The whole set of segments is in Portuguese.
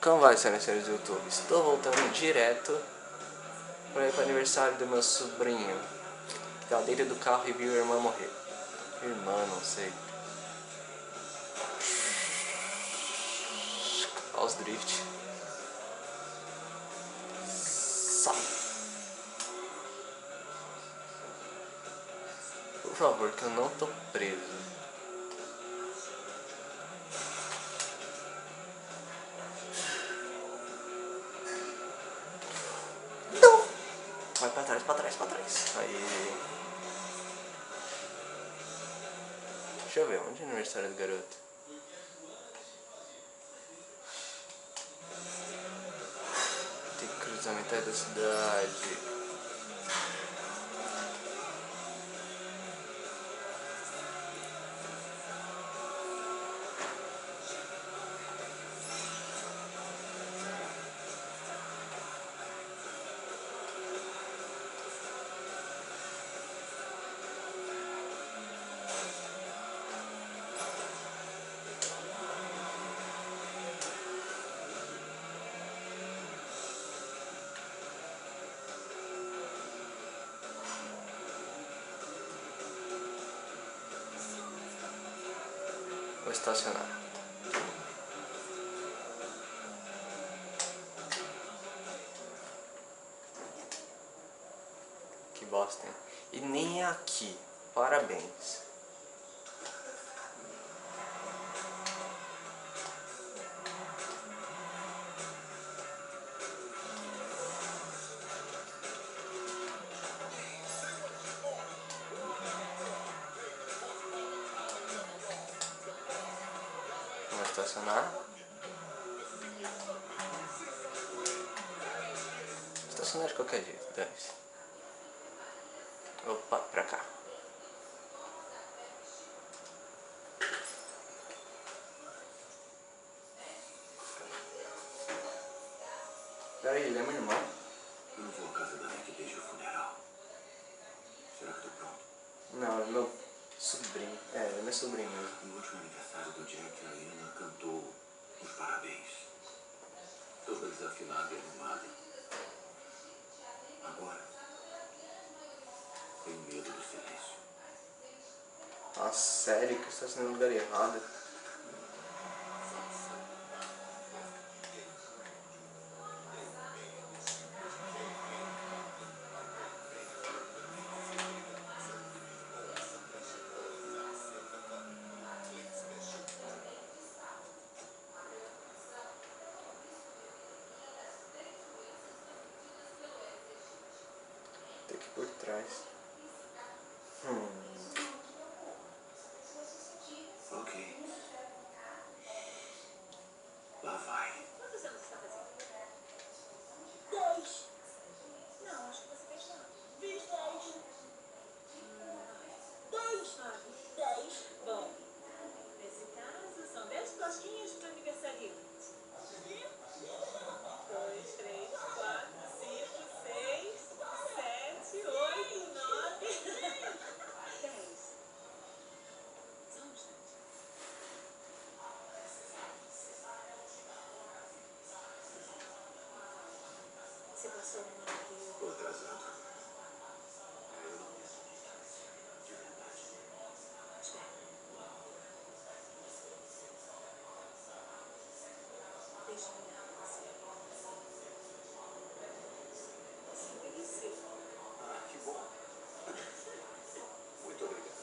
Como vai, senhoras do YouTube? Estou voltando direto para ir para o aniversário do meu sobrinho, que tá dentro do carro e viu a irmã morrer. Irmã, não sei. Olha os drift. Só. Por favor, que eu não tô preso. Não! Vai pra trás, pra trás, pra trás. Aí. Deixa eu ver, onde é o aniversário do garoto? Tem que cruzar metade da cidade. Vou estacionar. Que bosta, hein? E nem é aqui. Parabéns. Vamos estacionar. Estacionar de qualquer jeito, dane-se. Opa, pra cá. Peraí, ele é meu irmão? Eu não vou à casa da Nick desde o funeral. Será que tô pronto? Não, é meu sobrinho. É meu sobrinho mesmo. No último aniversário do Jack, a Ana cantou os parabéns. Toda desafinada e animada. Agora, tenho medo do silêncio. Nossa, sério que você está no lugar errado? Tem que ir por trás. Ok. Lá vai. Quantos anos você está fazendo? 10. Não, acho que você fez 9. Fiz 10. 10. 10. Bom, nesse caso, são 10 costinhas para aniversariante. 2, 3, 4, 5, 6, 7, 8, 9, 10. Só um instante. Você passou um ano aqui. Tô atrasado. Eu não me assumi. De verdade. Espera. Deixa eu olhar pra você. Você envelheceu. Ah, que bom. Muito obrigado.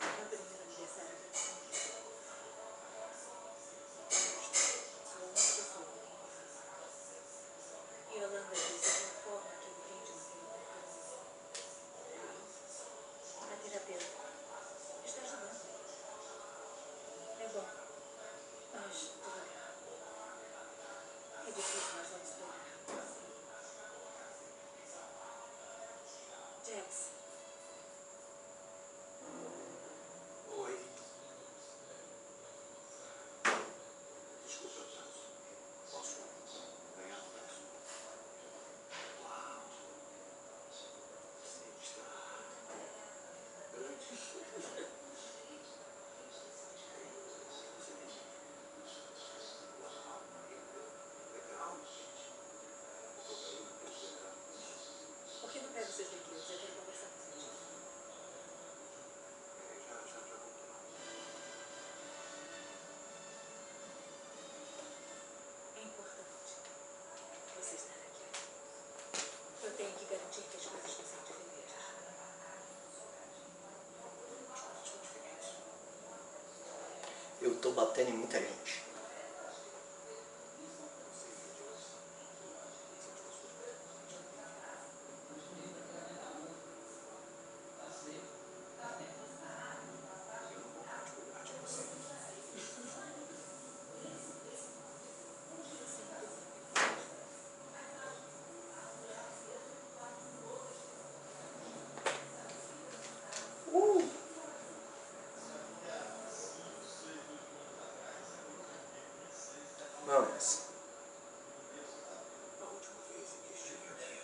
É o primeiro aniversário da sua única pessoa. Eu tô batendo em muita gente. Vamos. A última vez em que estive aqui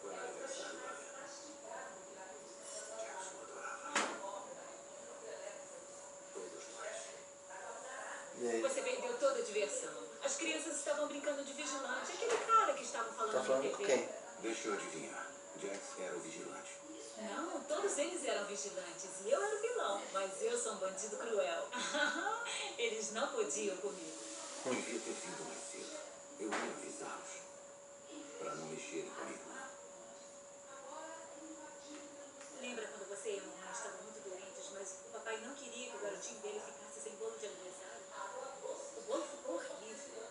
foi no aniversário da Lena. Jackson adorava. Todos nós. E aí? Você perdeu toda a diversão. As crianças estavam brincando de vigilante. Aquele cara que estava falando Tá falando na com TV. quem? Deixa eu adivinhar. Jax era o vigilante. Não, todos eles eram vigilantes e eu era o vilão. Mas eu sou um bandido cruel. Eles não podiam comigo. Devia ter vindo mais cedo. Eu ia avisá-los. Para não mexerem comigo. Lembra quando você e a mamãe estavam muito doentes, mas o papai não queria que o garotinho dele ficasse sem bolo de aniversário? O bolo ficou horrível.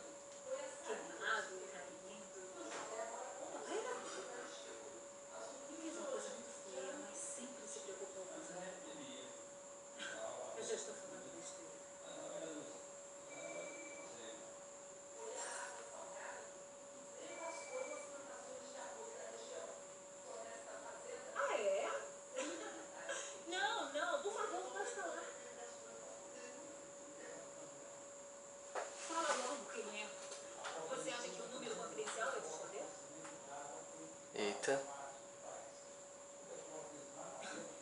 Queimado e caindo. O papai era horrível. Fez uma coisa muito feia, mas sempre se preocupou com os amigos. Eu já estou falando besteira. Ah, é? Não, por favor, pode falar. Fala logo quem é. Você acha que o número confidencial vai te esconder? Eita.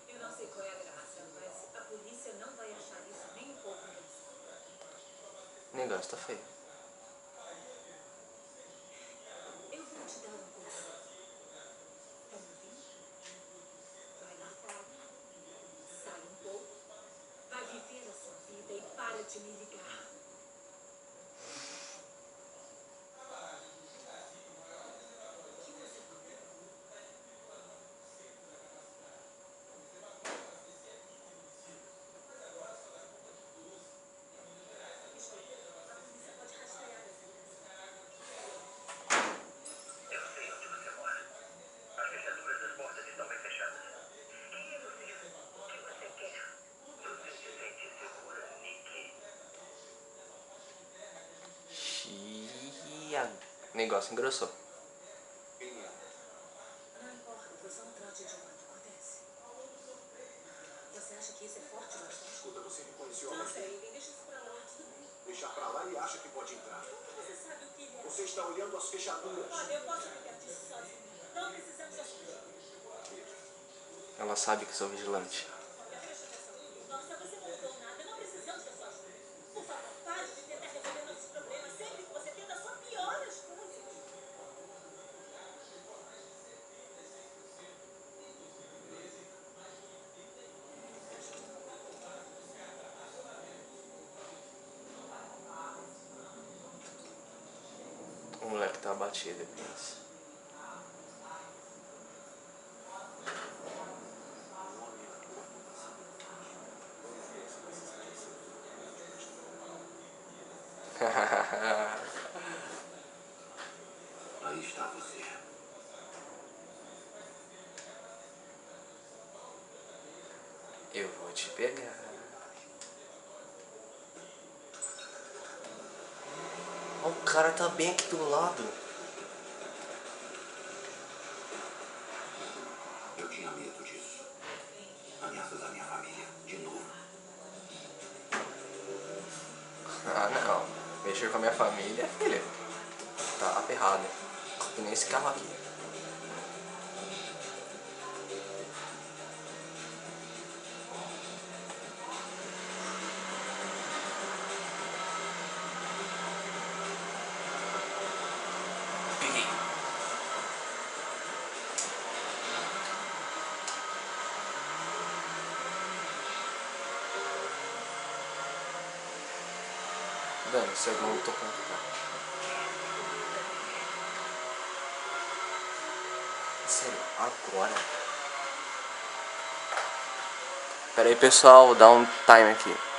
Eu não sei qual é a graça, mas a polícia não vai achar isso nem um pouco engraçado. O negócio tá feio. Eu vou te dar um conselho. Tá me ouvindo? Vai lá fora, sai um pouco, vai viver a sua vida e para de me ligar. O que você falou? Escuta, a polícia pode rastrear essa casa. Eu sei onde você mora. As fechaduras das portas estão bem fechadas. Quem é você? O que você quer? Você se sente segura, Nick? Xiii, o negócio engrossou. Quem é? Não importa, foi só um trote idiota. Acontece. Você acha que isso é forte o bastante? Escuta, você reconheceu Não a sei, deixa isso pra lá, tudo bem. Deixar pra lá e acha que pode entrar. Como você sabe o que ele é? Você está olhando as fechaduras. Olha, eu posso cuidar disso sozinho. Não precisamos de ajuda. Ela sabe que sou vigilante. Preste atenção. Nossa, você não mudou nada. Não precisamos da sua ajuda. Por favor, pare de tentar resolver nossos problemas. Sempre que você tenta, só piora as coisas. O moleque tá abatido, pensa. Aí está você. Eu vou te pegar. Ó, o cara tá bem aqui do lado. Eu tinha medo disso. Ameaças à minha família, de novo. Ah, não. Mexer com a minha família, filha. Tá aperrado. Que nem esse carro aqui. Peguei. Dani, se eu não tô com o carro. Sério, agora? Pera aí, pessoal, dá um time aqui.